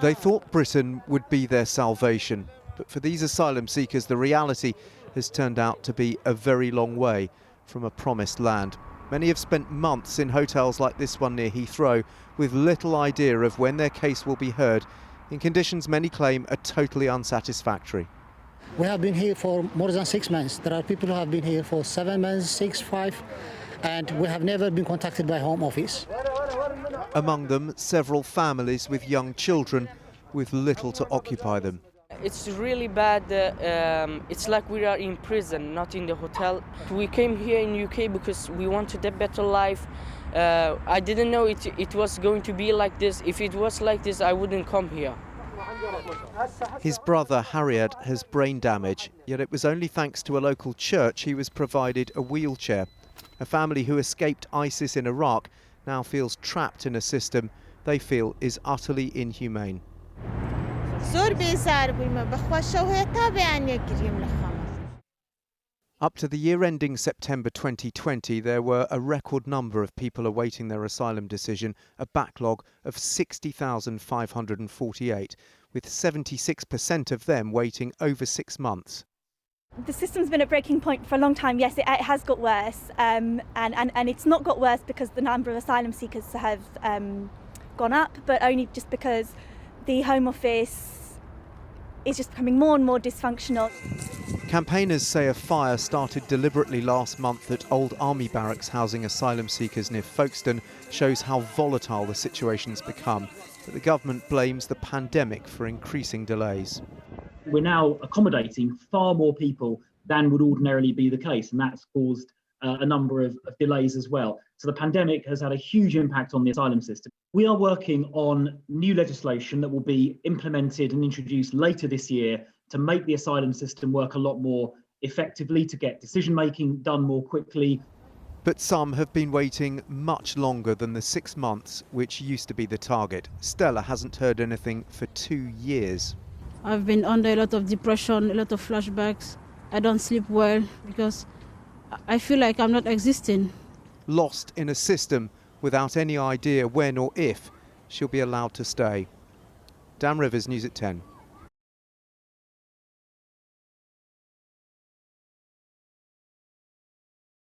They thought Britain would be their salvation, but for these asylum seekers, the reality has turned out to be a very long way from a promised land. Many have spent months in hotels like this one near Heathrow with little idea of when their case will be heard, in conditions many claim are totally unsatisfactory. We have been here for more than 6 months. There are people who have been here for 7 months, 6, 5, and we have never been contacted by Home Office. Among them, several families with young children with little to occupy them. It's really bad. It's like we are in prison, not in the hotel. We came here in UK because we wanted a better life. I didn't know it was going to be like this. If it was like this, I wouldn't come here. His brother Harriet has brain damage, yet it was only thanks to a local church he was provided a wheelchair. A family who escaped ISIS in Iraq now feels trapped in a system they feel is utterly inhumane. Up to the year ending September 2020, there were a record number of people awaiting their asylum decision, a backlog of 60,548, with 76% of them waiting over 6 months. The system's been at breaking point for a long time. Yes, it has got worse, and it's not got worse because the number of asylum seekers have gone up, but only just because the Home Office is just becoming more and more dysfunctional. Campaigners say a fire started deliberately last month at old army barracks housing asylum seekers near Folkestone shows how volatile the situation's become, but the government blames the pandemic for increasing delays. We're now accommodating far more people than would ordinarily be the case, and that's caused a number of delays as well. So the pandemic has had a huge impact on the asylum system. We are working on new legislation that will be implemented and introduced later this year to make the asylum system work a lot more effectively, to get decision-making done more quickly. But some have been waiting much longer than the 6 months, which used to be the target. Stella hasn't heard anything for 2 years. I've been under a lot of depression, a lot of flashbacks. I don't sleep well because I feel like I'm not existing. Lost in a system without any idea when or if she'll be allowed to stay. Dan Rivers, News at 10.